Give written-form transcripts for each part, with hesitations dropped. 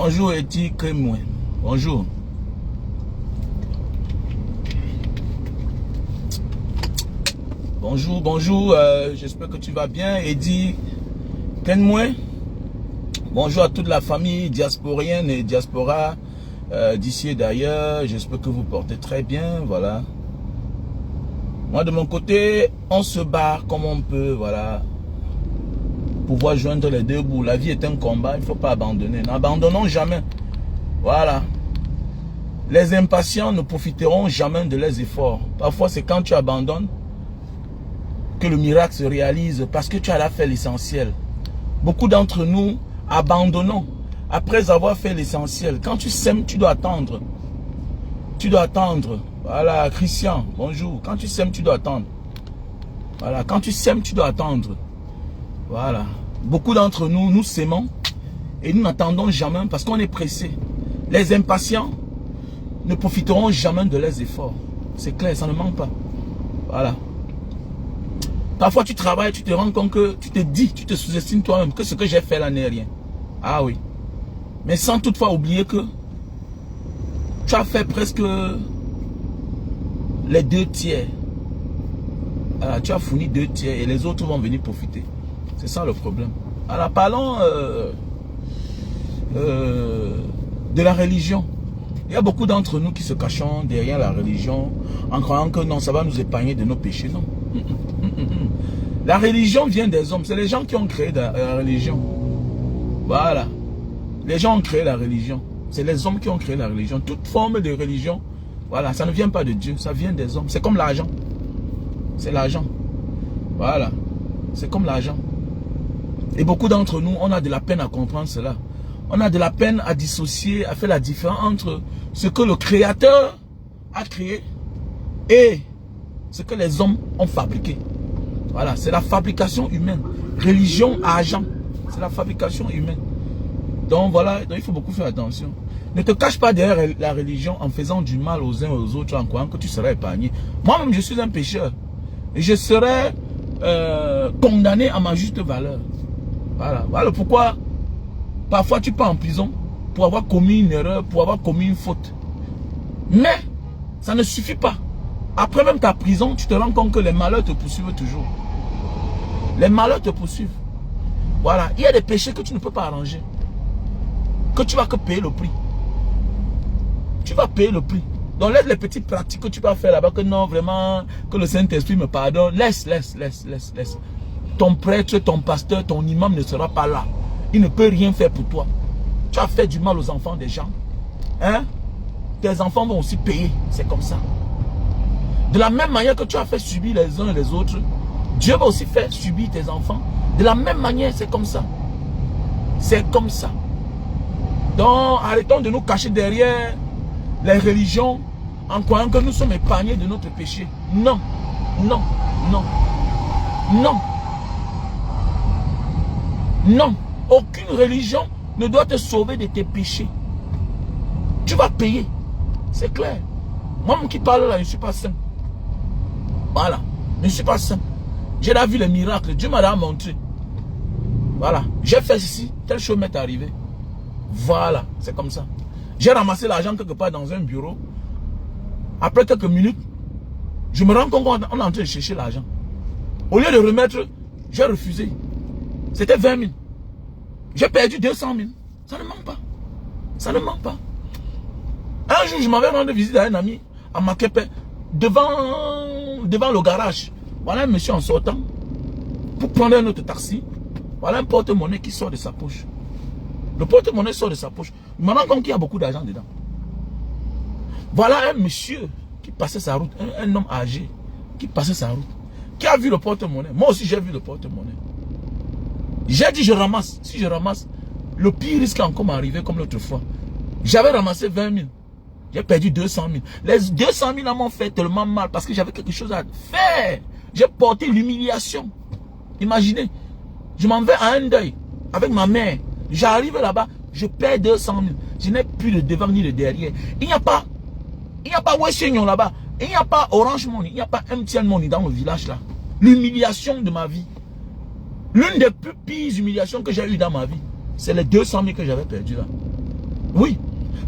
Bonjour Eti Kremoué. Bonjour. Bonjour, bonjour. J'espère que tu vas bien. Edi Kremoué. Bonjour à toute la famille diasporienne et diaspora d'ici et d'ailleurs. J'espère que vous portez très bien. Voilà. Moi de mon côté, on se bat comme on peut. Voilà. Pouvoir joindre les deux bouts. La vie est un combat, il ne faut pas abandonner. N'abandonnons jamais. Voilà. Les impatients ne profiteront jamais de leurs efforts. Parfois, c'est quand tu abandonnes que le miracle se réalise parce que tu as là fait l'essentiel. Beaucoup d'entre nous abandonnons après avoir fait l'essentiel. Quand tu sèmes, tu dois attendre. Tu dois attendre. Voilà, Christian, bonjour. Quand tu sèmes, tu dois attendre. Voilà, quand tu sèmes, tu dois attendre. Voilà. Beaucoup d'entre nous, nous s'aimons et nous n'attendons jamais parce qu'on est pressé. Les impatients ne profiteront jamais de leurs efforts. C'est clair, ça ne manque pas. Voilà. Parfois, tu travailles, tu te rends compte que tu te dis, tu te sous-estimes toi-même que ce que j'ai fait là n'est rien. Ah oui. Mais sans toutefois oublier que tu as fait presque les 2/3. Voilà, tu as fourni 2/3 et les autres vont venir profiter. C'est ça le problème. Alors parlons de la religion. Il y a beaucoup d'entre nous qui se cachent derrière la religion en croyant que non, ça va nous épargner de nos péchés. Non. La religion vient des hommes. C'est les gens qui ont créé la religion. Voilà. Les gens ont créé la religion. C'est les hommes qui ont créé la religion. Toute forme de religion, voilà, ça ne vient pas de Dieu. Ça vient des hommes. C'est comme l'argent. C'est l'argent. Voilà. C'est comme l'argent. Et beaucoup d'entre nous, on a de la peine à comprendre cela. On a de la peine à dissocier, à faire la différence entre ce que le Créateur a créé et ce que les hommes ont fabriqué. Voilà, c'est la fabrication humaine. Religion, argent, c'est la fabrication humaine. Donc voilà, donc il faut beaucoup faire attention. Ne te cache pas derrière la religion en faisant du mal aux uns et aux autres en croyant que tu seras épargné. Moi-même, je suis un pécheur. Et je serai condamné à ma juste valeur. Voilà, voilà pourquoi parfois tu pars en prison pour avoir commis une erreur, pour avoir commis une faute. Mais ça ne suffit pas. Après même ta prison, tu te rends compte que les malheurs te poursuivent toujours. Les malheurs te poursuivent. Voilà, il y a des péchés que tu ne peux pas arranger. Que tu vas que payer le prix. Tu vas payer le prix. Donc laisse les petites pratiques que tu vas faire là-bas, que non, vraiment, que le Saint-Esprit me pardonne. Laisse. Ton prêtre, ton pasteur, ton imam ne sera pas là. Il ne peut rien faire pour toi. Tu as fait du mal aux enfants des gens. Hein? Tes enfants vont aussi payer. C'est comme ça. De la même manière que tu as fait subir les uns et les autres, Dieu va aussi faire subir tes enfants. De la même manière, c'est comme ça. C'est comme ça. Donc, arrêtons de nous cacher derrière les religions en croyant que nous sommes épargnés de notre péché. Non, non, non, non. Non, aucune religion ne doit te sauver de tes péchés. Tu vas payer. C'est clair. Moi qui parle là, je ne suis pas saint. Voilà. Je ne suis pas saint. J'ai là vu les miracles. Dieu m'a montré. Voilà. J'ai fait ceci. Telle chose m'est arrivée. Voilà. C'est comme ça. J'ai ramassé l'argent quelque part dans un bureau. Après quelques minutes, je me rends compte qu'on est en train de chercher l'argent. Au lieu de remettre, j'ai refusé. C'était 20 000. J'ai perdu 200 000. Ça ne manque pas. Ça ne manque pas. Un jour, je m'avais rendu visite à un ami à Makepe, devant le garage. Voilà un monsieur en sortant pour prendre un autre taxi. Voilà un porte-monnaie qui sort de sa poche. Le porte-monnaie sort de sa poche. Je me rends compte qu'il y a beaucoup d'argent dedans. Voilà un monsieur qui passait sa route, un homme âgé qui passait sa route, qui a vu le porte-monnaie. Moi aussi, j'ai vu le porte-monnaie. J'ai dit, je ramasse. Si je ramasse, le pire risque encore m'arriver comme l'autre fois. J'avais ramassé 20 000. J'ai perdu 200 000. Les 200 000 m'ont fait tellement mal parce que j'avais quelque chose à faire. J'ai porté l'humiliation. Imaginez, je m'en vais à un deuil avec ma mère. J'arrive là-bas, je perds 200 000. Je n'ai plus de devant ni de derrière. Il n'y a pas Wessignon là-bas. Il n'y a pas Orange Money. Il n'y a pas MTN Money dans le village là. L'humiliation de ma vie. L'une des plus pires humiliations que j'ai eues dans ma vie, c'est les 200 000 que j'avais perdu là. Oui.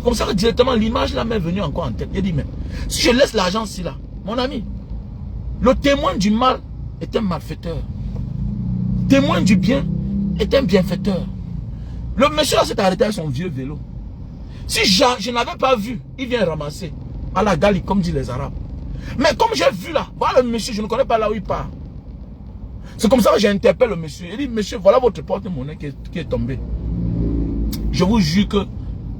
Comme ça que directement l'image là m'est venue encore en tête. Il dit mais si je laisse l'argent ici là, mon ami, le témoin du mal est un malfaiteur. Témoin du bien est un bienfaiteur. Le monsieur là s'est arrêté avec son vieux vélo. Si je n'avais pas vu, il vient ramasser à la gali comme disent les Arabes. Mais comme j'ai vu là, voilà le monsieur, je ne connais pas là où il part. C'est comme ça que j'interpelle le monsieur. Il dit monsieur, voilà votre porte-monnaie qui est tombée. Je vous jure que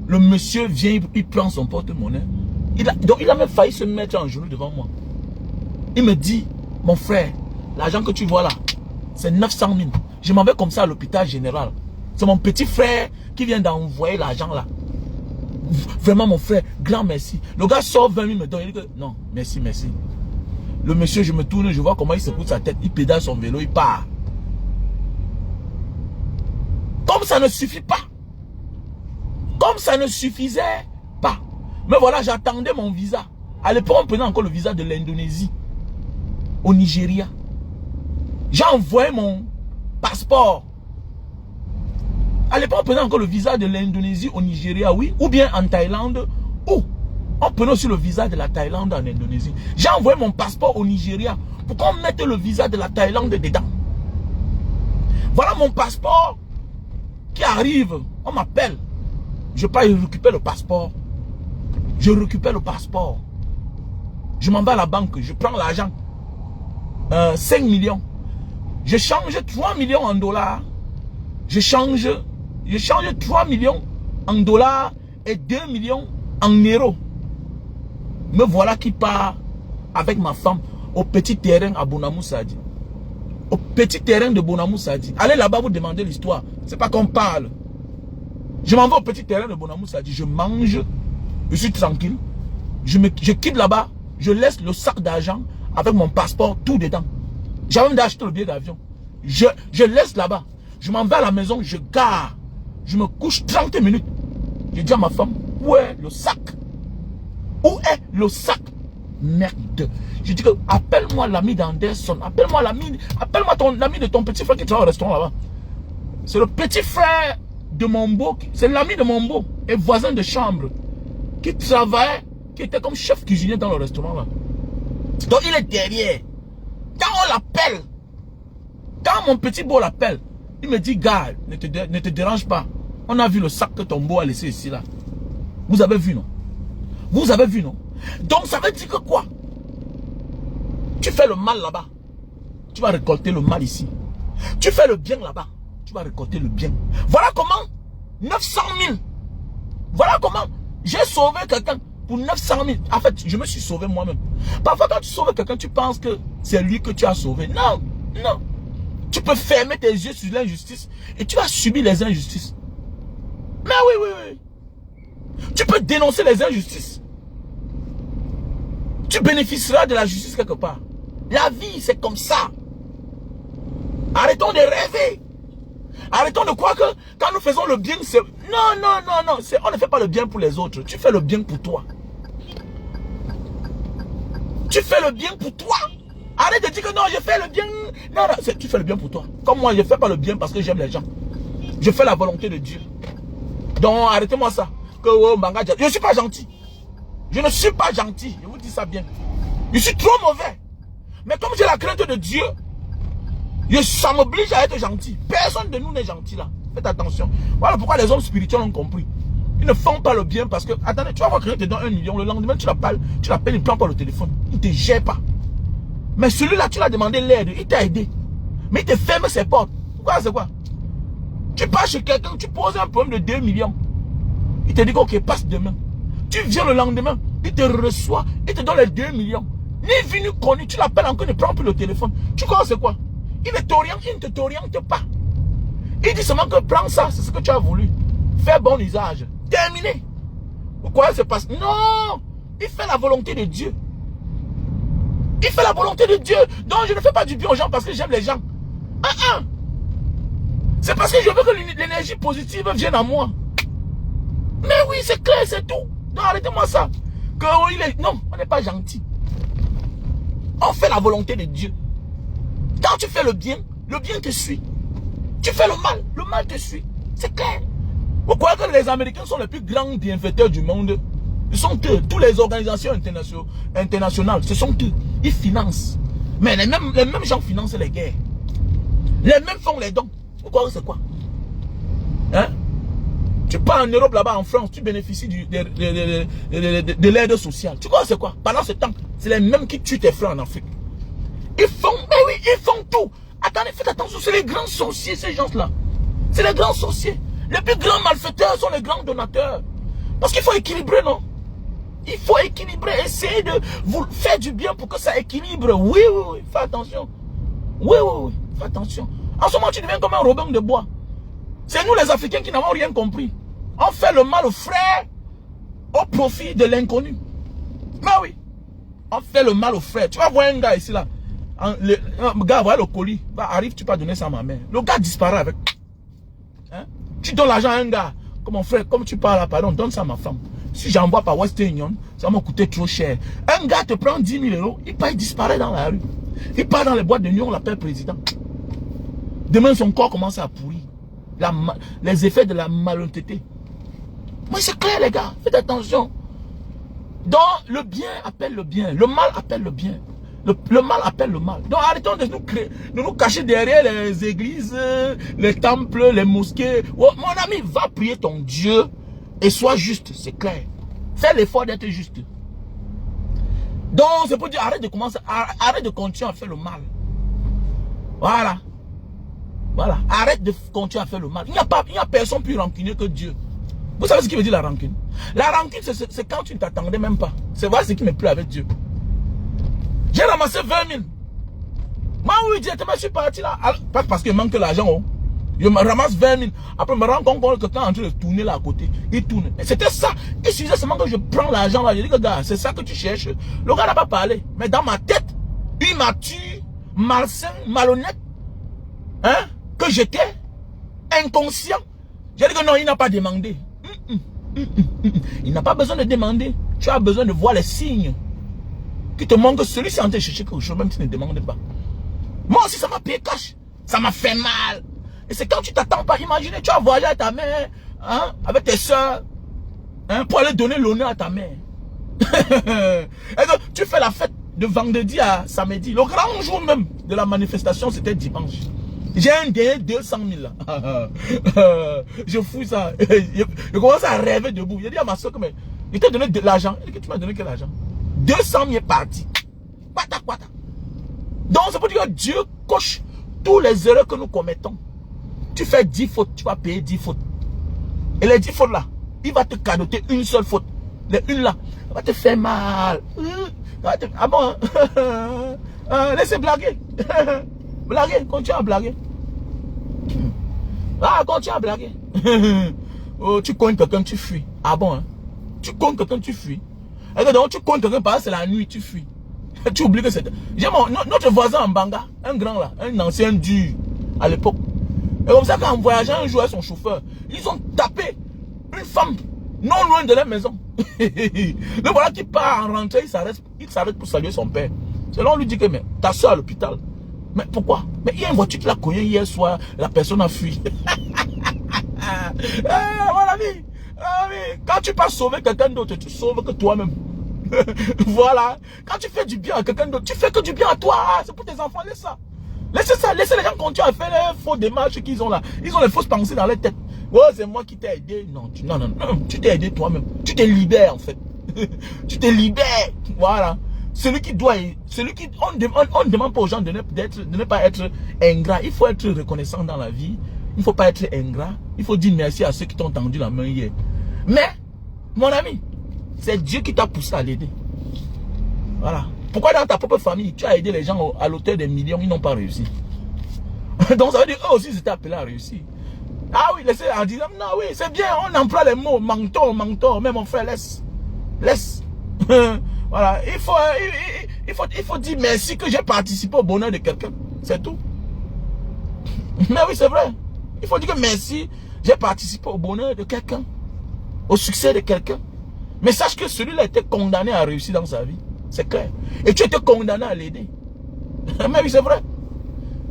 le monsieur vient, il prend son porte-monnaie. Donc il a même failli se mettre en genou devant moi. Il me dit, mon frère, l'argent que tu vois là, c'est 900 000. Je m'en vais comme ça à l'hôpital général. C'est mon petit frère qui vient d'envoyer l'argent là. Vraiment mon frère, grand merci. Le gars sort 20 000, me donne, il dit que non, merci, merci. Le monsieur, je me tourne, je vois comment il secoue sa tête, il pédale son vélo, il part. Comme ça ne suffit pas. Comme ça ne suffisait pas. Mais voilà, j'attendais mon visa. À l'époque, on prenait encore le visa de l'Indonésie. Au Nigeria. J'ai envoyé mon passeport. À l'époque, on prenait encore le visa de l'Indonésie au Nigeria, oui. Ou bien en Thaïlande. Ou on prenait aussi le visa de la Thaïlande en Indonésie. J'ai envoyé mon passeport au Nigeria pour qu'on mette le visa de la Thaïlande dedans. Voilà mon passeport qui arrive. On m'appelle. Je pars récupérer le passeport. Je récupère le passeport. Je m'en vais à la banque. Je prends l'argent. 5 millions. Je change 3 millions en dollars. Je change 3 millions en dollars et 2 millions en euros. Me voilà qui part avec ma femme au petit terrain à Bonamou Sadi. Au petit terrain de Bonamou Sadi. Allez là-bas, vous demandez l'histoire. C'est pas qu'on parle. Je m'en vais au petit terrain de Bonamou Sadi. Je mange. Je suis tranquille. Je quitte là-bas. Je laisse le sac d'argent avec mon passeport tout dedans. J'ai même d'acheter le billet d'avion. Je laisse là-bas. Je m'en vais à la maison. Je gare. Je me couche 30 minutes. Je dis à ma femme, où est le sac? Où est le sac? Merde. Je dis que appelle-moi l'ami d'Anderson. Appelle-moi ton ami de ton petit frère qui travaille au restaurant là-bas. C'est le petit frère de Mombo. C'est l'ami de Mombo et voisin de chambre qui travaillait, qui était comme chef cuisinier dans le restaurant là. Donc il est derrière. Quand on l'appelle, quand mon petit beau l'appelle, il me dit, gars, ne te dérange pas. On a vu le sac que ton beau a laissé ici là. Vous avez vu non? Vous avez vu non? Donc ça veut dire que quoi? Tu fais le mal là-bas, tu vas récolter le mal ici. Tu fais le bien là-bas, tu vas récolter le bien. Voilà comment 900 000. Voilà comment j'ai sauvé quelqu'un pour 900 000. En fait, je me suis sauvé moi-même. Parfois quand tu sauves quelqu'un, tu penses que c'est lui que tu as sauvé. Non, non. Tu peux fermer tes yeux sur l'injustice et tu vas subir les injustices. Mais oui, oui, oui. Tu peux dénoncer les injustices. Tu bénéficieras de la justice quelque part. La vie, c'est comme ça. Arrêtons de rêver. Arrêtons de croire que quand nous faisons le bien, c'est... Non, non, non, non. On ne fait pas le bien pour les autres. Tu fais le bien pour toi. Tu fais le bien pour toi. Arrête de dire que non, je fais le bien. Non, non, tu fais le bien pour toi. Comme moi, je ne fais pas le bien parce que j'aime les gens. Je fais la volonté de Dieu. Donc, arrêtez-moi ça. Je ne suis pas gentil. Je ne suis pas gentil. Je vous dis ça bien. Je suis trop mauvais. Mais comme j'ai la crainte de Dieu, ça m'oblige à être gentil. Personne de nous n'est gentil là. Faites attention. Voilà pourquoi les hommes spirituels ont compris. Ils ne font pas le bien parce que, attendez, tu vas voir quelqu'un te donne 1 million. Le lendemain, tu l'appelles, il ne prend pas le téléphone. Il ne te gère pas. Mais celui-là, tu l'as demandé l'aide. Il t'a aidé. Mais il te ferme ses portes. Pourquoi c'est quoi? Tu pars chez quelqu'un, tu poses un problème de 2 millions. Il te dit ok, passe demain. Tu viens le lendemain, il te reçoit, il te donne les 2 millions. Ni vu ni connu, tu l'appelles encore, il ne prend plus le téléphone. Tu crois c'est quoi? Il ne t'oriente pas. Il dit seulement que prends ça, c'est ce que tu as voulu. Fais bon usage. Terminé. Pourquoi c'est pas... Non! Il fait la volonté de Dieu. Il fait la volonté de Dieu. Donc je ne fais pas du bien aux gens parce que j'aime les gens. C'est parce que je veux que l'énergie positive vienne à moi. Mais oui, c'est clair, c'est tout. Non, arrêtez-moi ça. Non, on n'est pas gentil. On fait la volonté de Dieu. Quand tu fais le bien te suit. Tu fais le mal te suit. C'est clair. Vous croyez que les Américains sont les plus grands bienfaiteurs du monde? Ce sont eux. Toutes les organisations internationales, ce sont eux. Ils financent. Mais les mêmes gens financent les guerres. Les mêmes font les dons. Vous croyez que c'est quoi? Hein? Tu pars en Europe, là-bas, en France, tu bénéficies de l'aide sociale. Tu crois que c'est quoi? Pendant ce temps, c'est les mêmes qui tuent tes frères en Afrique. Ils font, mais oui, ils font tout. Attendez, faites attention, c'est les grands sorciers, ces gens-là. C'est les grands sorciers. Les plus grands malfaiteurs sont les grands donateurs. Parce qu'il faut équilibrer, non? Il faut équilibrer, essayer de vous faire du bien pour que ça équilibre. Oui, oui, oui, fais attention. Oui, oui, oui, fais attention. En ce moment, tu deviens comme un Robin de Bois. C'est nous les Africains qui n'avons rien compris. On fait le mal aux frères au profit de l'inconnu. Mais oui, on fait le mal aux frères. Tu vas voir un gars ici là. Le gars, voilà le colis. Bah, arrive, tu peux donner ça à ma mère. Le gars disparaît avec. Hein? Tu donnes l'argent à un gars. Comme mon frère, comme tu parles là, pardon, donne ça à ma femme. Si j'envoie par Western Union, ça m'a coûté trop cher. Un gars te prend 10 000 euros, il disparaît dans la rue. Il part dans les boîtes de nuit, on l'appelle président. Demain, son corps commence à pourrir. Les effets de la malhonnêteté. Mais c'est clair, les gars, faites attention. Donc, le bien appelle le bien, le mal appelle le bien. Le mal appelle le mal. Donc, arrêtons de nous cacher derrière les églises, les temples, les mosquées. Oh, mon ami, va prier ton Dieu et sois juste, c'est clair. Fais l'effort d'être juste. Donc, c'est pour dire, arrête de continuer à faire le mal. Voilà. Voilà. Arrête de continuer à faire le mal. Il n'y a personne plus rancunier que Dieu. Vous savez ce qui veut dire la rancune? La rancune, c'est quand tu ne t'attendais même pas. C'est voilà ce qui me plaît avec Dieu. J'ai ramassé 20 000. Moi, oui, directement, je suis parti là. Pas parce qu'il manque l'argent. Oh. Je me ramasse 20 000. Après, je me rends compte que quelqu'un est en train de tourner là à côté. Il tourne. C'était ça. Il suffisait seulement que je prends l'argent là. Je dis que gars, c'est ça que tu cherches. Le gars n'a pas parlé. Mais dans ma tête, il m'a tué, malsain, malhonnête. Hein? Que j'étais inconscient. J'ai dit que non, il n'a pas demandé. Il n'a pas besoin de demander. Tu as besoin de voir les signes qui te montrent que celui-ci est en train de chercher quelque chose, même si tu ne demandes pas. Moi aussi, ça m'a payé cash. Ça m'a fait mal. Et c'est quand tu t'attends pas. Imaginez, tu as voyagé à ta mère, hein, avec tes soeurs, hein, pour aller donner l'honneur à ta mère. Et donc, tu fais la fête de vendredi à samedi. Le grand jour même de la manifestation, c'était dimanche. J'ai un dernier 200 000 là. Je fous ça. Je commence à rêver debout. J'ai dit à ma soeur que mais, je t'ai donné de l'argent. Elle dit que tu m'as donné quel argent? 200 000 est parti. Quata, quata. Donc c'est pour dire que Dieu coche tous les erreurs que nous commettons. Tu fais 10 fautes, tu vas payer 10 fautes. Et les 10 fautes là, il va te cadoter une seule faute. Les une là, ça va te faire mal. Ah bon? Laissez blaguer. Blaguer, continue à blaguer. Ah, continue à blaguer. Oh, tu cognes quelqu'un, tu fuis. Ah bon, hein? Tu cognes quelqu'un, tu fuis. Et donc, tu cognes quelqu'un, parce que c'est la nuit, tu fuis. Tu oublies que c'est... J'ai notre voisin en Banga, un grand là, un ancien dur à l'époque. Et comme ça, quand on voyageait un jour avec son chauffeur, ils ont tapé une femme non loin de leur maison. Le voilà qui part en rentrée, il s'arrête pour saluer son père. C'est là on lui dit que mais ta soeur à l'hôpital. Mais pourquoi? Mais il y a une voiture qui l'a cogné hier soir, la personne a fui. Mon ami, quand tu peux sauver quelqu'un d'autre, tu sauves que toi-même. Voilà. Quand tu fais du bien à quelqu'un d'autre, tu fais que du bien à toi. C'est pour tes enfants, laisse ça. Laissez ça, laissez les gens continuer à faire les faux démarches qu'ils ont là. Ils ont les fausses pensées dans leur tête. Oh, c'est moi qui t'ai aidé. Non, tu t'es aidé toi-même. Tu te libères en fait. Tu te libères. Voilà. Celui qui doit, on ne demande pas aux gens de ne pas être ingrat. Il faut être reconnaissant dans la vie. Il ne faut pas être ingrat. Il faut dire merci à ceux qui t'ont tendu la main hier. Mais, mon ami, c'est Dieu qui t'a poussé à l'aider. Voilà. Pourquoi dans ta propre famille, tu as aidé les gens à l'auteur des millions, ils n'ont pas réussi. Donc ça veut dire eux aussi ils étaient appelés à réussir. Ah oui, laissez en disant, non oui, c'est bien, on emploie les mots, mentor, mais mon frère, laisse. Voilà, il faut dire merci que j'ai participé au bonheur de quelqu'un. C'est tout. Mais oui, c'est vrai. Il faut dire que merci, j'ai participé au bonheur de quelqu'un. Au succès de quelqu'un. Mais sache que celui-là était condamné à réussir dans sa vie. C'est clair. Et tu étais condamné à l'aider. Mais oui, c'est vrai.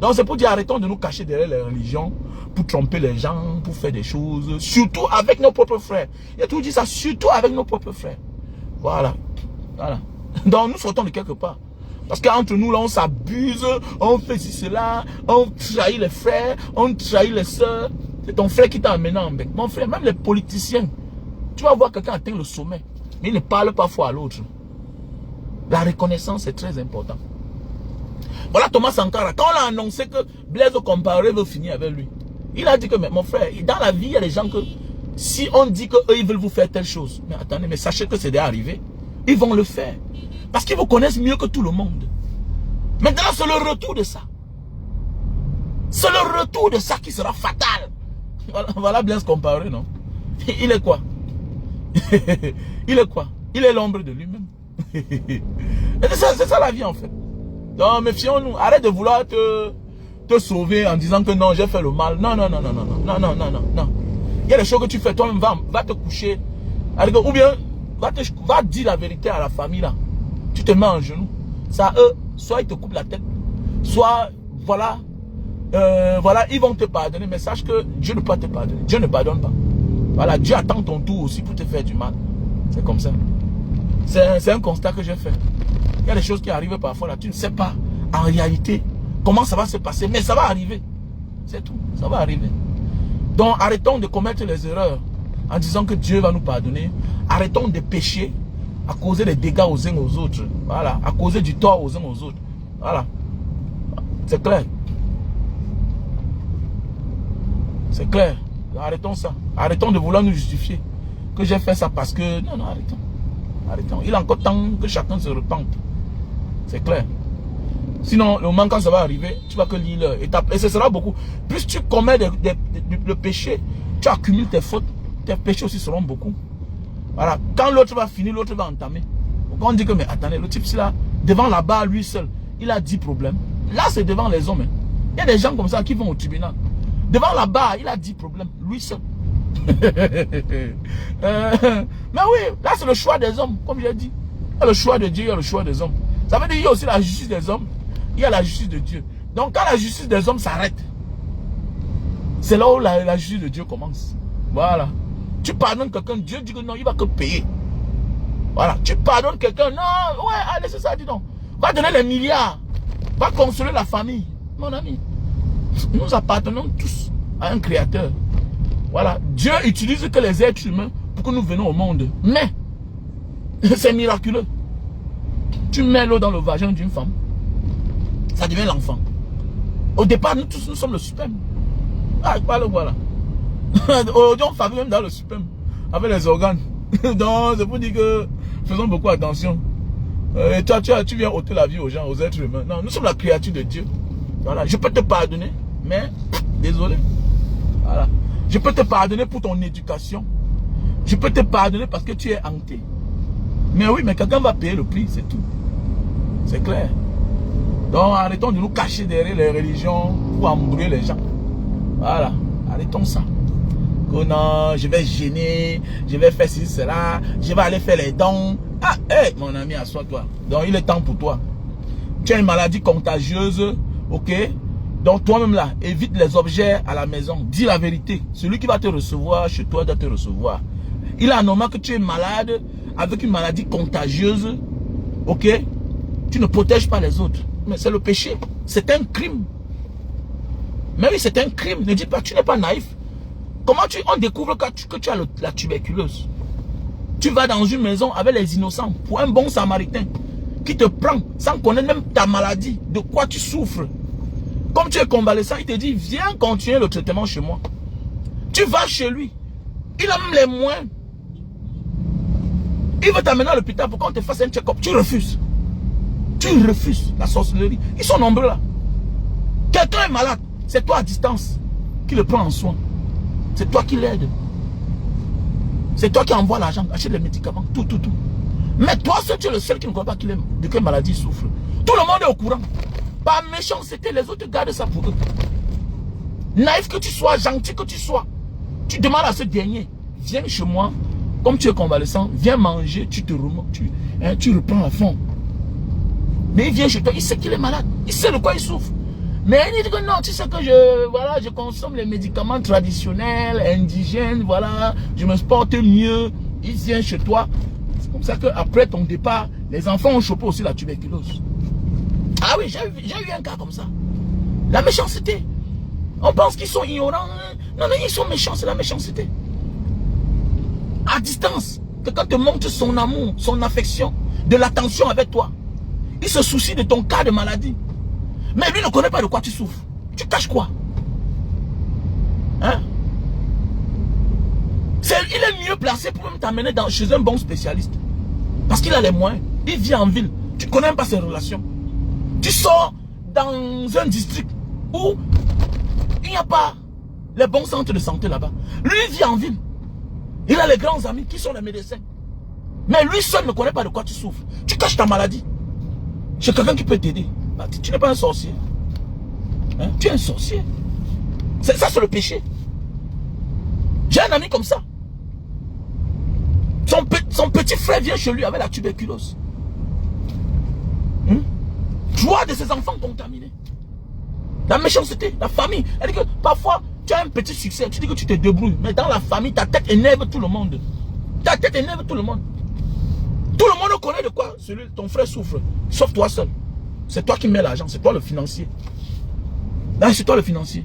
Donc c'est pour dire arrêtons de nous cacher derrière les religions pour tromper les gens, pour faire des choses, surtout avec nos propres frères. Il a toujours dit ça, surtout avec nos propres frères. Voilà. Voilà. Donc nous sortons de quelque part. Parce qu'entre nous, là, on s'abuse, on fait cela, on trahit les frères, on trahit les sœurs. C'est ton frère qui t'a amené en bec. Mon frère, même les politiciens, tu vas voir quelqu'un atteindre le sommet, mais il ne parle pas foi à l'autre. La reconnaissance est très important. Voilà Thomas Sankara, quand on a annoncé que Blaise Compaoré veut finir avec lui, il a dit que, mais mon frère, dans la vie, il y a des gens que, si on dit qu'eux, ils veulent vous faire telle chose, mais attendez, mais sachez que c'est déjà arrivé, ils vont le faire. Parce qu'ils vous connaissent mieux que tout le monde. Maintenant, c'est le retour de ça. C'est le retour de ça qui sera fatal. Voilà Blaise Compaoré, non? Il est quoi? Il est quoi? Il est l'ombre de lui-même. C'est ça la vie en fait. Donc méfions-nous. Arrête de vouloir te sauver en disant que non, j'ai fait le mal. Non, non, non, non, non, non, non, non, non, non. Il y a des choses que tu fais toi-même, va te coucher. Ou bien, va dire la vérité à la famille là. Tu te mets en genoux. Ça, eux, soit ils te coupent la tête, soit, voilà, voilà, ils vont te pardonner. Mais sache que Dieu ne peut pas te pardonner. Dieu ne pardonne pas. Voilà, Dieu attend ton tour aussi pour te faire du mal. C'est comme ça. C'est un constat que j'ai fait. Il y a des choses qui arrivent parfois là. Tu ne sais pas en réalité comment ça va se passer. Mais ça va arriver. C'est tout. Ça va arriver. Donc arrêtons de commettre les erreurs en disant que Dieu va nous pardonner. Arrêtons de pécher à causer des dégâts aux uns aux autres. Voilà. À causer du tort aux uns aux autres. Voilà. C'est clair. C'est clair. Arrêtons ça. Arrêtons de vouloir nous justifier. Que j'ai fait ça parce que... Non, non, arrêtons. Arrêtons. Il est encore temps que chacun se repente. C'est clair. Sinon, le moment quand ça va arriver, tu vas que lire et ce sera beaucoup. Plus tu commets le péché, tu accumules tes fautes, tes péchés aussi seront beaucoup. Voilà. Quand l'autre va finir, l'autre va entamer. Donc on dit que, mais attendez, le type là, devant la barre, lui seul, il a 10 problèmes. Là, c'est devant les hommes. Il y a des gens comme ça qui vont au tribunal. Devant la barre, il a 10 problèmes, lui seul. Mais oui, là c'est le choix des hommes, comme j'ai dit. Il y a le choix de Dieu, il y a le choix des hommes. Ça veut dire qu'il y a aussi la justice des hommes, il y a la justice de Dieu. Donc quand la justice des hommes s'arrête, c'est là où la justice de Dieu commence. Voilà. Tu pardonnes quelqu'un, Dieu dit que non, il va que payer. Voilà. Tu pardonnes quelqu'un, non, ouais, allez, c'est ça, dis donc. Va donner les milliards, va consoler la famille. Mon ami, nous appartenons tous à un créateur. Voilà, Dieu utilise que les êtres humains pour que nous venons au monde. Mais, c'est miraculeux. Tu mets l'eau dans le vagin d'une femme, ça devient l'enfant. Au départ, nous tous, nous sommes le suprême. Ah, voilà. Aujourd'hui, on fabrique même dans le suprême, avec les organes. Donc, c'est pour dire que faisons beaucoup attention. Et toi, tu viens ôter la vie aux gens, aux êtres humains. Non, nous sommes la créature de Dieu. Voilà, je peux te pardonner, mais, désolé. Voilà. Je peux te pardonner pour ton éducation. Je peux te pardonner parce que tu es hanté. Mais oui, mais quelqu'un va payer le prix, c'est tout. C'est clair. Donc arrêtons de nous cacher derrière les religions pour embrouiller les gens. Voilà, arrêtons ça. Que non, je vais gêner, je vais faire ci, cela, je vais aller faire les dons. Ah, hé, mon ami, assois-toi. Donc il est temps pour toi. Tu as une maladie contagieuse, ok? Donc toi-même là, évite les objets à la maison. Dis la vérité. Celui qui va te recevoir chez toi doit te recevoir. Il est anormal que tu es malade avec une maladie contagieuse. Ok? Tu ne protèges pas les autres. Mais c'est le péché. C'est un crime. Mais oui, c'est un crime. Ne dis pas, tu n'es pas naïf. Comment on découvre que tu as la tuberculose? Tu vas dans une maison avec les innocents pour un bon samaritain qui te prend sans connaître même ta maladie, de quoi tu souffres. Comme tu es convalescent, il te dit, viens continuer le traitement chez moi. Tu vas chez lui. Il a même les moyens. Il veut t'amener à l'hôpital pour qu'on te fasse un check-up. Tu refuses. Tu refuses la sorcellerie. Ils sont nombreux là. Quelqu'un est malade. C'est toi à distance qui le prend en soin. C'est toi qui l'aide. C'est toi qui envoie l'argent, achète les médicaments, tout. Mais toi, tu es le seul qui ne croit pas qu'il est, de quelle maladie il souffre. Tout le monde est au courant. Par méchanceté, les autres gardent ça pour eux. Naïf que tu sois, gentil que tu sois, tu demandes à ce dernier, viens chez moi, comme tu es convalescent, viens manger, tu te remontes, tu reprends la forme. Mais il vient chez toi, il sait qu'il est malade, il sait de quoi il souffre. Mais il dit que non, tu sais que je consomme les médicaments traditionnels, indigènes, voilà, je me porte mieux. Il vient chez toi. C'est comme ça qu'après ton départ, les enfants ont chopé aussi la tuberculose. Ah oui, j'ai eu un cas comme ça. La méchanceté. On pense qu'ils sont ignorants. Non, non, ils sont méchants, c'est la méchanceté. À distance, quelqu'un te montre son amour, son affection, de l'attention avec toi. Il se soucie de ton cas de maladie. Mais lui ne connaît pas de quoi tu souffres. Tu caches quoi? Hein? Il est mieux placé pour t'amener chez un bon spécialiste. Parce qu'il a les moyens. Il vit en ville. Tu ne connais même pas ses relations. Tu sors dans un district où il n'y a pas les bons centres de santé là-bas. Lui, il vit en ville. Il a les grands amis qui sont les médecins. Mais lui seul ne connaît pas de quoi tu souffres. Tu caches ta maladie. Chez quelqu'un qui peut t'aider. Tu n'es pas un sorcier. Hein? Tu es un sorcier. Ça, c'est le péché. J'ai un ami comme ça. Son petit frère vient chez lui avec la tuberculose. Joie de ses enfants contaminés. La méchanceté, la famille. Elle dit que parfois, tu as un petit succès, tu dis que tu te débrouilles. Mais dans la famille, ta tête énerve tout le monde. Ta tête énerve tout le monde. Tout le monde connaît de quoi ton frère souffre. Sauf toi seul. C'est toi qui mets l'argent, c'est toi le financier. Là, c'est toi le financier.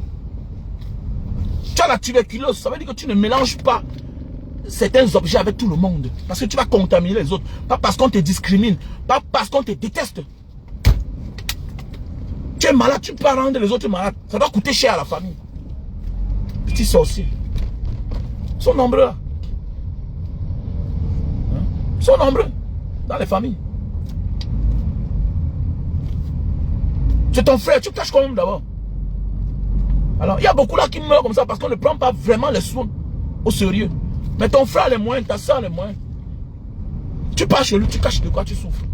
Tu as la tuberculose, ça veut dire que tu ne mélanges pas certains objets avec tout le monde. Parce que tu vas contaminer les autres. Pas parce qu'on te discrimine. Pas parce qu'on te déteste. Tu es malade, tu peux rendre les autres malades. Ça doit coûter cher à la famille. Petits sorciers. Ils sont nombreux là. Hein? Ils sont nombreux dans les familles. C'est ton frère, tu caches quand même d'abord. Alors, il y a beaucoup là qui meurent comme ça parce qu'on ne prend pas vraiment les soins au sérieux. Mais ton frère a les moyens, ta soeur a les moyens. Tu pars chez lui, tu caches de quoi tu souffres.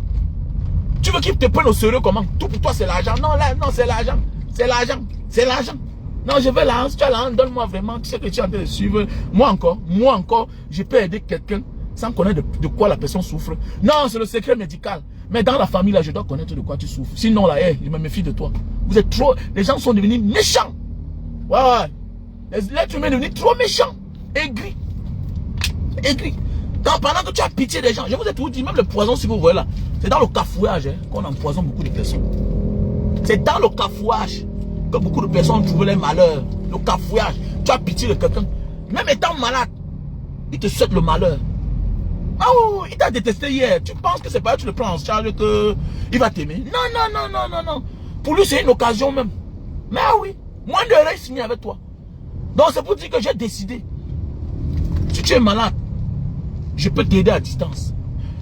Tu veux qu'il te prenne au sérieux comment? Tout pour toi c'est l'argent. Non, là, non, c'est l'argent. C'est l'argent. C'est l'argent. Non, je veux l'argent. Si tu as l'argent, donne-moi vraiment. Tu sais que tu es en train de suivre. Moi encore, je peux aider quelqu'un sans connaître de quoi la personne souffre. Non, c'est le secret médical. Mais dans la famille, là, je dois connaître de quoi tu souffres. Sinon, là, je me méfie de toi. Vous êtes trop... Les gens sont devenus méchants. Ouais. L'être humain est devenu trop méchant. Aigri. Aigri. Pendant que tu as pitié des gens, je vous ai tout dit, même le poison, si vous voyez là, c'est dans le cafouillage qu'on empoisonne beaucoup de personnes. C'est dans le cafouillage que beaucoup de personnes trouvent les malheurs. Le cafouillage. Tu as pitié de quelqu'un. Même étant malade, il te souhaite le malheur. Ah oh, il t'a détesté hier. Tu penses que c'est pas tu le prends en charge qu'il va t'aimer. Non. Pour lui, c'est une occasion même. Mais ah oui, moins de règles signées avec toi. Donc c'est pour dire que j'ai décidé. Si tu es malade, je peux t'aider à distance.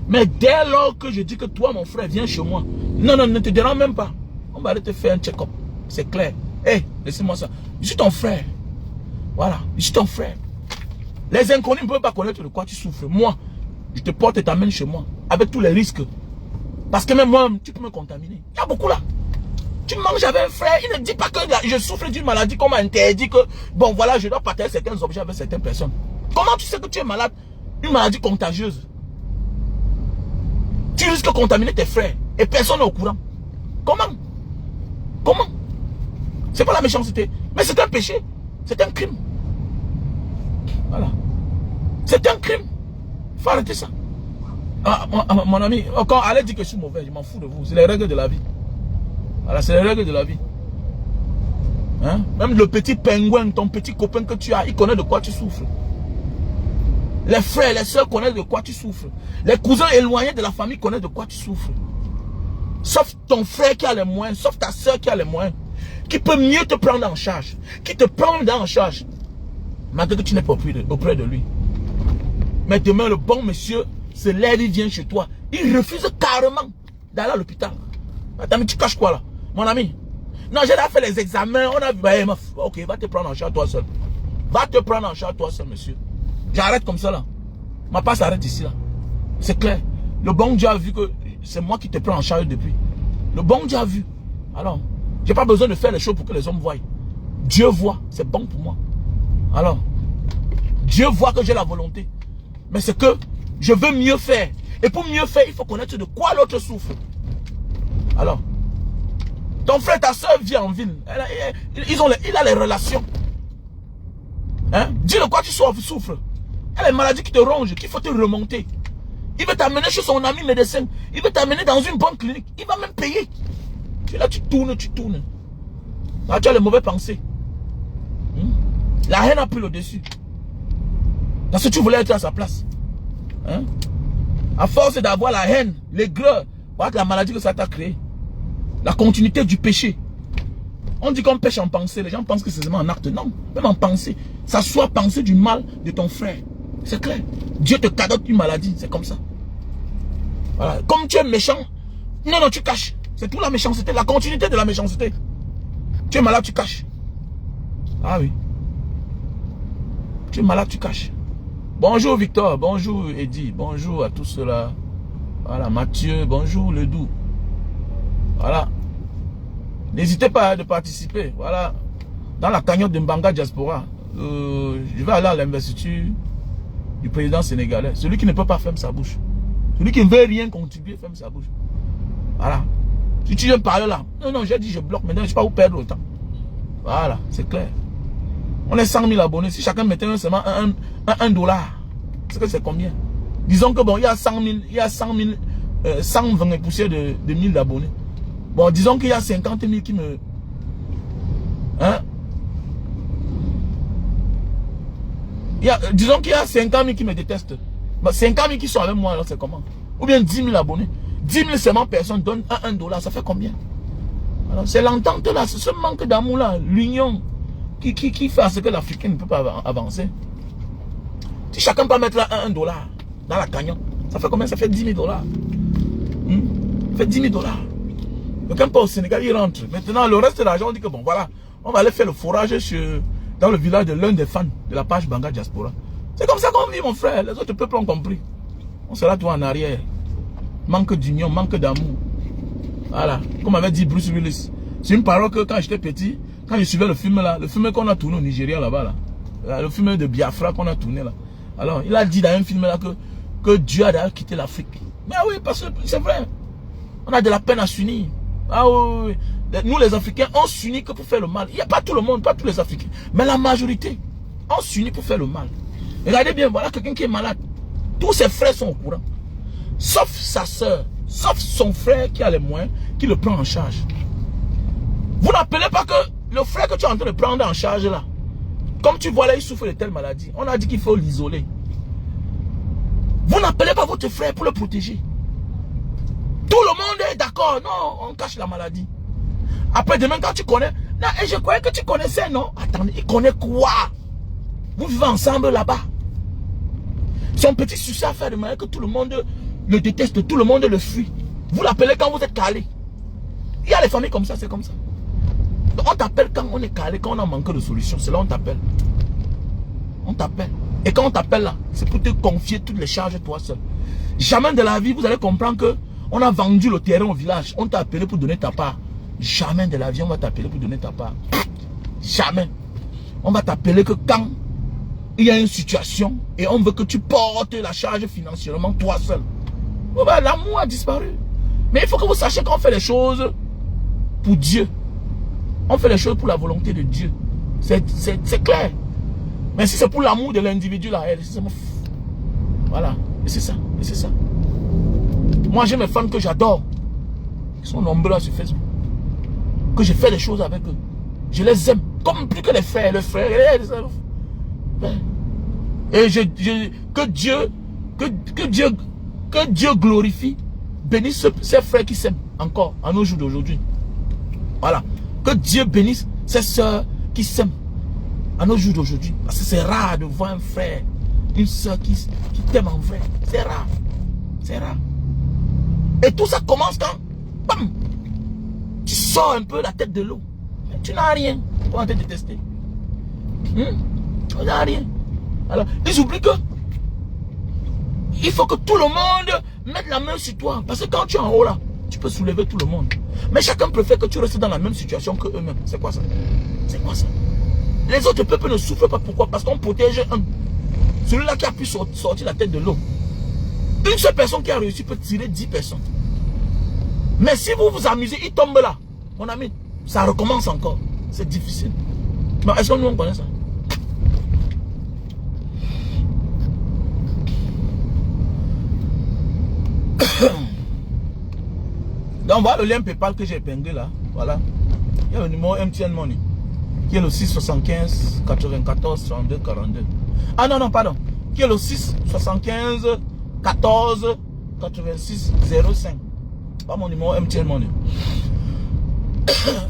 Mais dès lors que je dis que toi, mon frère, viens chez moi. Non, ne te dérange même pas. On va aller te faire un check-up. C'est clair. Hé, laissez-moi ça. Je suis ton frère. Voilà, je suis ton frère. Les inconnus ne peuvent pas connaître de quoi tu souffres. Moi, je te porte et t'amène chez moi. Avec tous les risques. Parce que même moi, tu peux me contaminer. Il y a beaucoup là. Tu manges avec un frère. Il ne dit pas que je souffre d'une maladie qu'on m'a interdit que, bon voilà, je dois partager certains objets avec certaines personnes. Comment tu sais que tu es malade? Une maladie contagieuse. Tu risques de contaminer tes frères. Et personne n'est au courant. Comment? C'est pas la méchanceté. Mais c'est un péché. C'est un crime. Voilà. C'est un crime. Il faut arrêter ça. Mon ami, quand allez dire que je suis mauvais, je m'en fous de vous. C'est les règles de la vie. Voilà, c'est les règles de la vie. Hein? Même le petit pingouin, ton petit copain que tu as, il connaît de quoi tu souffres. Les frères, les soeurs connaissent de quoi tu souffres. Les cousins éloignés de la famille connaissent de quoi tu souffres. Sauf ton frère qui a les moyens, sauf ta soeur qui a les moyens, qui peut mieux te prendre en charge, qui te prend en charge, malgré que tu n'es pas auprès de lui. Mais demain, le bon monsieur se lève, il vient chez toi. Il refuse carrément d'aller à l'hôpital. Attends, mais tu caches quoi là? Mon ami, non, j'ai fait les examens, on a vu, ok, va te prendre en charge toi seul. Va te prendre en charge toi seul, monsieur. J'arrête comme ça là. Ma passe s'arrête ici là. C'est clair. Le bon Dieu a vu que c'est moi qui te prends en charge depuis. Le bon Dieu a vu. Alors, j'ai pas besoin de faire les choses pour que les hommes voient. Dieu voit, c'est bon pour moi. Alors, Dieu voit que j'ai la volonté. Mais c'est que je veux mieux faire. Et pour mieux faire, il faut connaître de quoi l'autre souffre. Alors, Ton frère, ta soeur vit en ville. Il a les relations. Hein? Dis-le quoi tu souffres. Il y a les maladies qui te rongent, qu'il faut te remonter. Il veut t'amener chez son ami médecin. Il veut t'amener dans une bonne clinique. Il va même payer. Là, tu tournes. Là, tu as les mauvaises pensées. La haine a pris le dessus. Parce que tu voulais être à sa place. Hein? À force d'avoir la haine, l'aigreur, voilà la maladie que ça t'a créé. La continuité du péché. On dit qu'on pêche en pensée. Les gens pensent que c'est seulement en acte. Non, même en pensée. Ça soit penser du mal de ton frère. C'est clair. Dieu te cadote une maladie. C'est comme ça. Voilà. Comme tu es méchant, non, tu caches. C'est toute la méchanceté, la continuité de la méchanceté. Tu es malade, tu caches. Ah oui. Tu es malade, tu caches. Bonjour Victor, bonjour Eddy, bonjour à tous ceux-là. Voilà, Mathieu, bonjour Ledoux. Voilà. N'hésitez pas de participer. Voilà. Dans la cagnotte de Mbanga Diaspora, je vais aller à l'investiture du président sénégalais. Celui qui ne peut pas fermer sa bouche. Celui qui ne veut rien contribuer, ferme sa bouche. Voilà. Si tu viens parler là, non, j'ai dit je bloque, maintenant je ne sais pas où perdre le temps. Voilà, c'est clair. On est 100 000 abonnés. Si chacun mettait seulement $1, c'est que c'est combien? Disons que bon, il y a 100 000, 120 poussières de 1000 abonnés. Bon, disons qu'il y a 50 000 qui me... Hein? Disons qu'il y a 50 000 qui me détestent. Bon, 50 000 qui sont avec moi, alors c'est comment? Ou bien 10 000 abonnés. 10 000 seulement personnes donnent $1, ça fait combien? C'est l'entente là, c'est ce manque d'amour là, l'union qui fait à ce que l'Africain ne peut pas avancer. Si chacun peut mettre là $1 dans la cagnotte, ça fait combien? Ça fait 10 000 $. Ça fait 10 000 $. Quelqu'un part au Sénégal, il rentre. Maintenant, le reste de l'argent, on dit que bon, voilà, on va aller faire le forage dans le village de l'un des fans de la page Mbanga Diaspora. C'est comme ça qu'on vit, mon frère. Les autres peuples ont compris. On sera tout en arrière. Manque d'union, manque d'amour. Voilà. Comme avait dit Bruce Willis. C'est une parole que quand j'étais petit, quand je suivais le film là, le film qu'on a tourné au Nigeria là-bas, là, le film de Biafra qu'on a tourné là. Alors, il a dit dans un film là que Dieu a d'ailleurs quitté l'Afrique. Mais oui, parce que c'est vrai. On a de la peine à s'unir. Ah oui. Nous les Africains, on s'unit que pour faire le mal. Il n'y a pas tout le monde, pas tous les Africains. Mais la majorité, on s'unit pour faire le mal. Regardez bien, voilà quelqu'un qui est malade. Tous ses frères sont au courant. Sauf sa soeur, sauf son frère qui a les moyens, qui le prend en charge. Vous n'appelez pas que le frère que tu es en train de prendre en charge là, comme tu vois là, il souffre de telle maladie. On a dit qu'il faut l'isoler. Vous n'appelez pas votre frère pour le protéger. Tout le monde est d'accord. Non, on cache la maladie. Après demain quand tu connais, non, et je croyais que tu connaissais, non. Attendez, il connaît quoi? Vous vivez ensemble là-bas. Son petit souci à faire de manière que tout le monde le déteste, tout le monde le fuit. Vous l'appelez quand vous êtes calé. Il y a les familles comme ça, c'est comme ça. Donc on t'appelle quand on est calé, quand on a manqué de solution. C'est là on t'appelle. On t'appelle. Et quand on t'appelle là, c'est pour te confier toutes les charges toi seul. Jamais de la vie, vous allez comprendre que on a vendu le terrain au village. On t'a appelé pour donner ta part. Jamais de la vie, on va t'appeler pour donner ta part. Jamais. On va t'appeler que quand il y a une situation et on veut que tu portes la charge financièrement toi seul. Oh ben, l'amour a disparu. Mais il faut que vous sachiez qu'on fait les choses pour Dieu. On fait les choses pour la volonté de Dieu. C'est clair. Mais si c'est pour l'amour de l'individu là, c'est voilà. Et c'est ça. Et c'est ça. Moi j'ai mes fans que j'adore. Ils sont nombreux là sur Facebook. Que je fais des choses avec eux. Je les aime. Comme plus que les frères. Les frères. Et que Dieu glorifie, bénisse ces frères qui s'aiment encore à nos jours d'aujourd'hui. Voilà. Que Dieu bénisse ces sœurs qui s'aiment à nos jours d'aujourd'hui. Parce que c'est rare de voir un frère, une sœur qui t'aime en vrai. C'est rare. C'est rare. Et tout ça commence quand, bam, tu sors un peu la tête de l'eau. Tu n'as rien. Tu vas te détester. Tu n'as rien. Alors, ils oublient que il faut que tout le monde mette la main sur toi. Parce que quand tu es en haut là, tu peux soulever tout le monde. Mais chacun préfère que tu restes dans la même situation que eux-mêmes. C'est quoi ça? C'est quoi ça? Les autres peuples ne souffrent pas. Pourquoi? Parce qu'on protège un. Celui-là qui a pu sortir la tête de l'eau. Une seule personne qui a réussi peut tirer 10 personnes. Mais si vous vous amusez, il tombe là. Mon ami, ça recommence encore. C'est difficile. Mais est-ce que nous on connaît ça? Donc voilà le lien PayPal que j'ai épinglé là. Voilà. Il y a le numéro MTN Money qui est le 675 94 32 42. Ah non, non, pardon. Qui est le 675 14 86 05. Pas mon numéro MTN Money.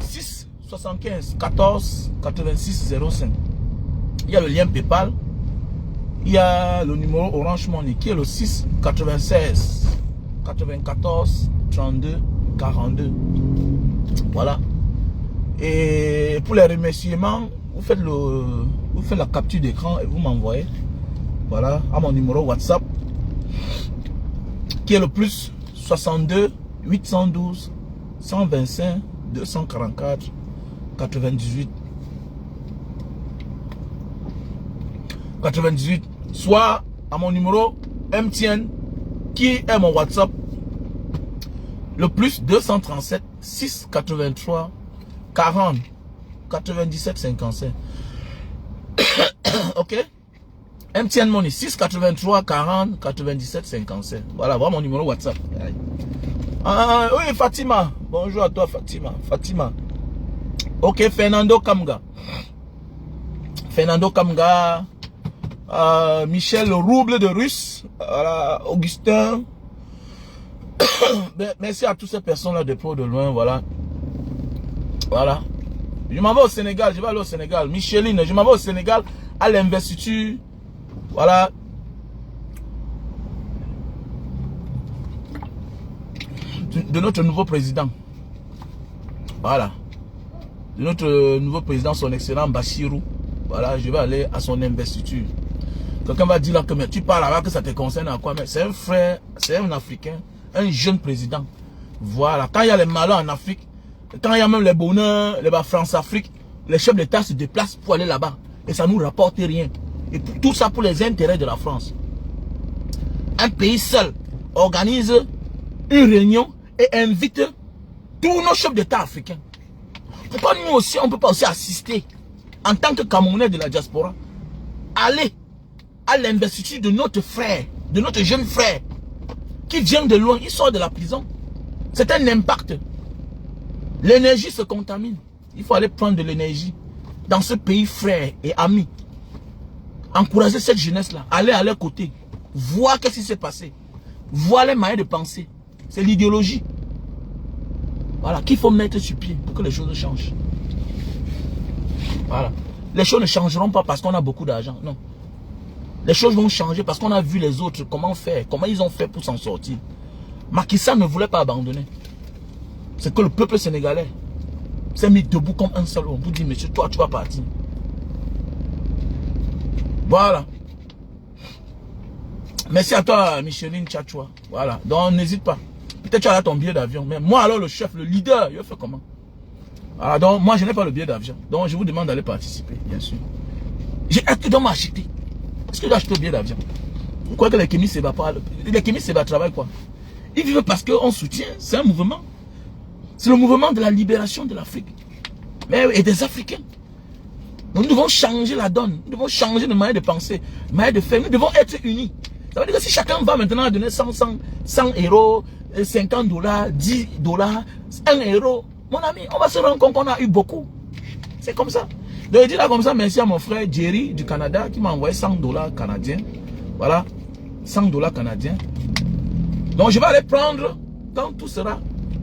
6 75 14 86 05. Il y a le lien PayPal. Il y a le numéro Orange Money qui est le 6 96 94 32 42. Voilà. Et pour les remerciements, vous faites la capture d'écran et vous m'envoyez. Voilà, à mon numéro WhatsApp qui est le plus 62 812 125 244 98 98, soit à mon numéro MTN qui est mon WhatsApp, le plus 237 683 40 97 55. Ok? MTN Money 683 40 97 55. Voilà, voilà mon numéro WhatsApp. Ah, oui, Fatima. Bonjour à toi, Fatima. Fatima. Ok, Fernando Kamga. Fernando Kamga. Michel Rouble de Russe. Voilà, Augustin. Merci à toutes ces personnes-là de près de loin. Voilà. Voilà. Je m'en vais au Sénégal. Je vais aller au Sénégal. Micheline, je m'en vais au Sénégal à l'investiture. Voilà. De notre nouveau président. Voilà. De notre nouveau président, son excellent Bassirou. Voilà, je vais aller à son investiture. Quelqu'un va dire là que mais tu parles là que ça te concerne à quoi? Mais c'est un frère, c'est un Africain, un jeune président. Voilà. Quand il y a les malheurs en Afrique, quand il y a même les bonheurs, les France-Afrique, les chefs d'État se déplacent pour aller là-bas. Et ça ne nous rapporte rien. Et tout ça pour les intérêts de la France. Un pays seul organise une réunion et invite tous nos chefs d'État africains. Pourquoi nous aussi, on ne peut pas aussi assister en tant que Camerounais de la diaspora, aller à l'investiture de notre frère, de notre jeune frère, qui vient de loin, il sort de la prison. C'est un impact. L'énergie se contamine. Il faut aller prendre de l'énergie dans ce pays frère et ami. Encourager cette jeunesse-là, aller à leur côté, voir qu'est-ce qui s'est passé, voir les moyens de penser. C'est l'idéologie. Voilà, qu'il faut mettre sur pied pour que les choses changent. Voilà. Les choses ne changeront pas parce qu'on a beaucoup d'argent. Non. Les choses vont changer parce qu'on a vu les autres, comment faire, comment ils ont fait pour s'en sortir. Macky Sall ne voulait pas abandonner. C'est que le peuple sénégalais s'est mis debout comme un seul homme. Vous dit, monsieur, toi, tu vas partir. Voilà. Merci à toi, Micheline Tchatchoua. Voilà. Donc, n'hésite pas. Peut-être tu as ton billet d'avion. Mais moi, alors, le chef, le leader, il fait comment? Voilà. Donc, moi, je n'ai pas le billet d'avion. Donc, je vous demande d'aller participer, bien sûr. Est-ce que tu dois m'acheter? Est-ce que tu dois acheter le billet d'avion? Vous croyez que les Kémis Séba parlent? Les Kémis Séba travaillent quoi? Ils vivent parce qu'on soutient. C'est un mouvement. C'est le mouvement de la libération de l'Afrique. Et des Africains. Donc, nous devons changer la donne. Nous devons changer de manière de penser, de manière de faire. Nous devons être unis. Ça veut dire que si chacun va maintenant donner 100 euros, 50 $, 10 $, 1 euro, mon ami, on va se rendre compte qu'on a eu beaucoup. C'est comme ça. Donc, je dis là comme ça, merci à mon frère Jerry du Canada qui m'a envoyé 100 $ canadiens. Voilà, 100 $ canadiens. Donc, je vais aller prendre quand tout sera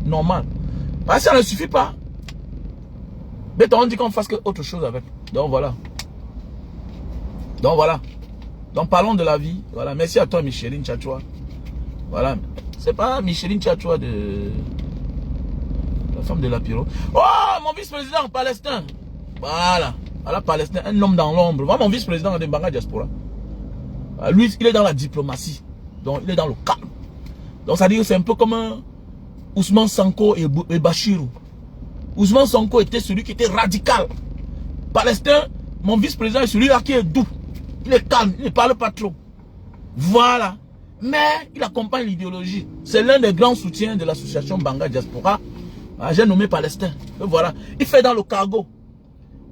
normal. Parce que ça ne suffit pas. Mais on dit qu'on fasse autre chose avec. Donc, voilà. Donc, voilà. Donc, parlons de la vie. Voilà. Merci à toi, Micheline Tchatchoua. Voilà. C'est pas Micheline Tchatchoua de... la femme de Lapiro. Oh, mon vice-président palestin. Voilà. Voilà, Palestin. Un homme dans l'ombre. Moi, mon vice-président de Mbanga Diaspora. Lui, il est dans la diplomatie. Donc, il est dans le calme. Donc, ça veut dire que c'est un peu comme Ousmane Sonko et Bachirou. Ousmane Sonko était celui qui était radical. Palestin, mon vice-président est celui-là qui est doux. Il est calme, il ne parle pas trop. Voilà. Mais il accompagne l'idéologie. C'est l'un des grands soutiens de l'association Mbanga Diaspora. Ah, j'ai nommé Palestin. Et voilà. Il fait dans le cargo.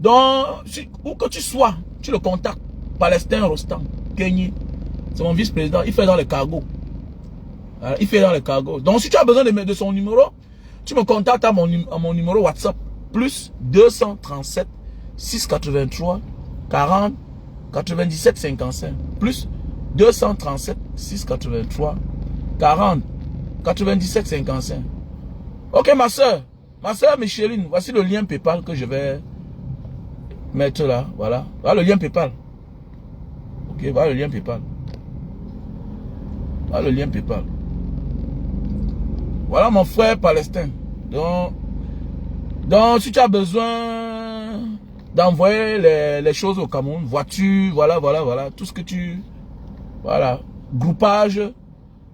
Donc, où que tu sois, tu le contactes. Palestin Rostam, Kenyi. C'est mon vice-président. Il fait dans les cargos. Voilà, il fait dans les cargos. Donc, si tu as besoin de son numéro, tu me contactes à mon numéro WhatsApp. Plus 237 683 40 97 55. Plus 237 683 40 97 55. Ok, ma soeur Micheline, voici le lien PayPal que je vais mettre là. Voilà. Voilà le lien PayPal. Ok, voilà le lien PayPal. Voilà le lien PayPal. Voilà mon frère palestin. Donc si tu as besoin d'envoyer les choses au Cameroun, voiture, voilà. Tout ce que tu... Voilà. Groupage.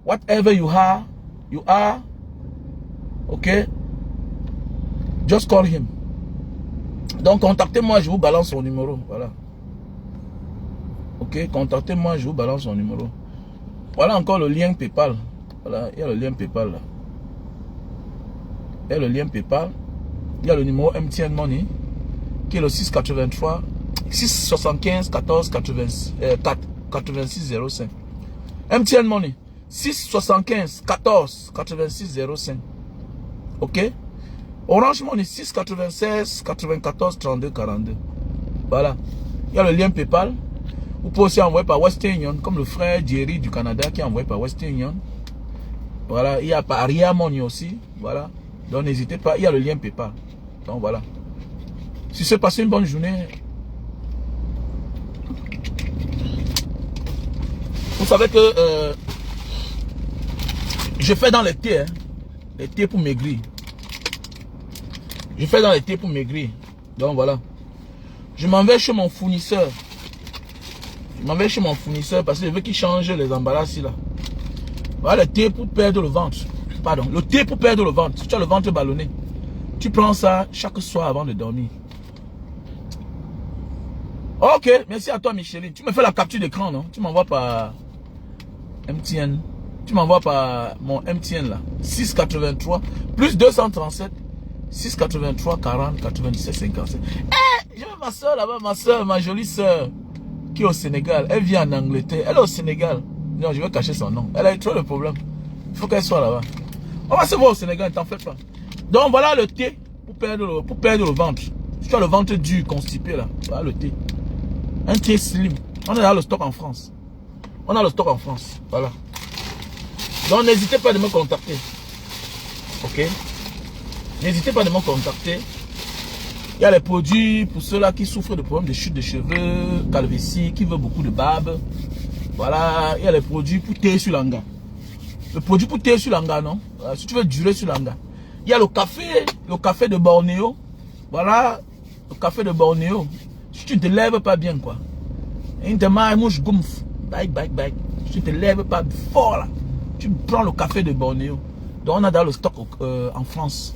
Whatever you are. Ok. Just call him. Donc contactez-moi, je vous balance son numéro. Voilà. Ok, contactez-moi, je vous balance son numéro. Voilà encore le lien PayPal. Voilà, il y a le lien PayPal là. Il y a le lien PayPal. Il y a le numéro MTN Money qui est le 683 675 14 86 05. MTN Money 675 14 86 05. Ok. Orange Money 696 94 32 42. Voilà. Il y a le lien PayPal. Vous pouvez aussi envoyer par Western Union, comme le frère Jerry du Canada qui a envoyé par Western Union. Voilà. Il y a par Ria Money aussi. Voilà. Donc n'hésitez pas. Il y a le lien PayPal. Donc voilà. Si c'est passé une bonne journée. Vous savez que je fais dans les thés. Hein, les thés pour maigrir. Je fais dans les thés pour maigrir. Donc voilà. Je m'en vais chez mon fournisseur. Je m'en vais chez mon fournisseur parce que je veux qu'il change les emballages ici là. Voilà le thé pour perdre le ventre. Pardon. Le thé pour perdre le ventre. Si tu as le ventre ballonné, tu prends ça chaque soir avant de dormir. Ok. Merci à toi Micheline. Tu me fais la capture d'écran, non? Tu m'envoies par MTN. Tu m'envoies par mon MTN là. 683 plus 237 683 40 97 57. Eh, j'ai ma soeur là-bas, ma jolie soeur qui est au Sénégal. Elle vit en Angleterre. Elle est au Sénégal. Non, je vais cacher son nom. Elle a eu trop de problèmes. Il faut qu'elle soit là-bas. On va se voir au Sénégal, ne t'en fais pas. Donc voilà le thé pour perdre le ventre. Si tu as le ventre dur, constipé là, voilà le thé. Un thé slim. On a le stock en France. On a le stock en France. Voilà. Donc n'hésitez pas de me contacter. Ok. N'hésitez pas de me contacter. Il y a les produits pour ceux-là qui souffrent de problèmes de chute de cheveux, calvitie, qui veulent beaucoup de barbe. Voilà. Il y a les produits pour thé sur l'anga. Le produit pour thé sur l'anga, non? Si tu veux durer sur l'anga. Il y a le café de Bornéo. Voilà. Le café de Bornéo. Si tu ne te lèves pas bien, quoi. Si tu ne te lèves pas fort, là. Tu prends le café de Bornéo. Donc on a dans le stock en France.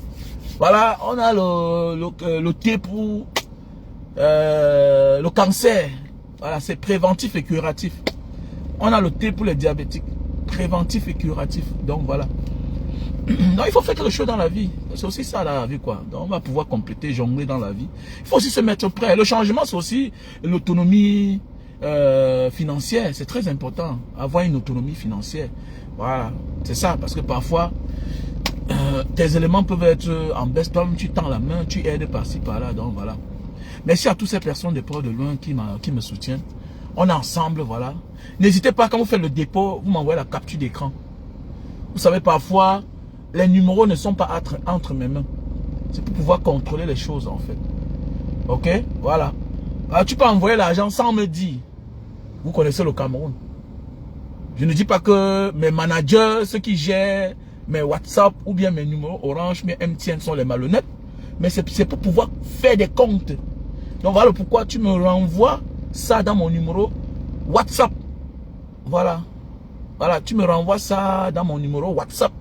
Voilà, on a le thé pour le cancer. Voilà, c'est préventif et curatif. On a le thé pour les diabétiques. Préventif et curatif. Donc voilà. Donc il faut faire quelque chose dans la vie. C'est aussi ça la vie, quoi. Donc on va pouvoir compléter, jongler dans la vie. Il faut aussi se mettre prêt. Le changement, c'est aussi l'autonomie financière. C'est très important. Avoir une autonomie financière. Voilà. C'est ça. Parce que parfois, tes éléments peuvent être en baisse. Toi, tu tends la main, tu aides par-ci, par-là. Donc voilà. Merci à toutes ces personnes de près de loin qui me soutiennent. On est ensemble, voilà. N'hésitez pas, quand vous faites le dépôt, vous m'envoyez la capture d'écran. Vous savez, parfois, les numéros ne sont pas entre mes mains. C'est pour pouvoir contrôler les choses, en fait. Ok? Voilà. Alors, tu peux envoyer l'argent sans me dire. Vous connaissez le Cameroun. Je ne dis pas que mes managers, ceux qui gèrent mes WhatsApp ou bien mes numéros Orange, mes MTN sont les malhonnêtes. Mais c'est pour pouvoir faire des comptes. Donc voilà pourquoi tu me renvoies ça dans mon numéro WhatsApp. Voilà. Voilà, tu me renvoies ça dans mon numéro WhatsApp.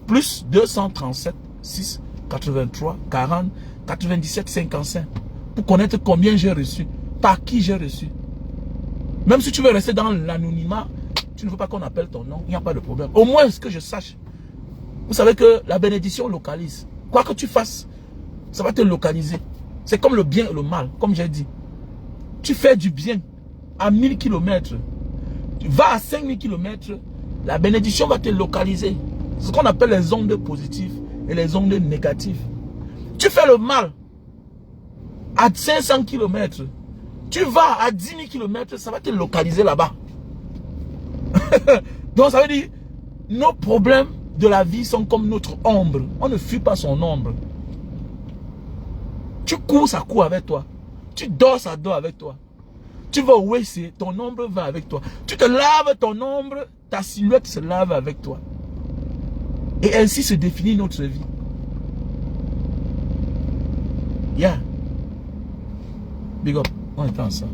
Plus 237 6 83 40 97 55. Pour connaître combien j'ai reçu. Par qui j'ai reçu. Même si tu veux rester dans l'anonymat, tu ne veux pas qu'on appelle ton nom, il n'y a pas de problème. Au moins, ce que je sache. Vous savez que la bénédiction localise. Quoi que tu fasses, ça va te localiser. C'est comme le bien et le mal, comme j'ai dit. Tu fais du bien à 1000 km. Tu vas à 5000 km, la bénédiction va te localiser. C'est ce qu'on appelle les ondes positives et les ondes négatives. Tu fais le mal à 500 km. Tu vas à 10 000 km, ça va te localiser là-bas. Donc ça veut dire, nos problèmes de la vie sont comme notre ombre. On ne fuit pas son ombre. Tu cours, ça court avec toi. Tu dors, ça dort avec toi. Tu vas au WC, ton ombre va avec toi. Tu te laves, ton ombre, ta silhouette se lave avec toi. Et ainsi se définit notre vie. Yeah. Big up. On est ensemble.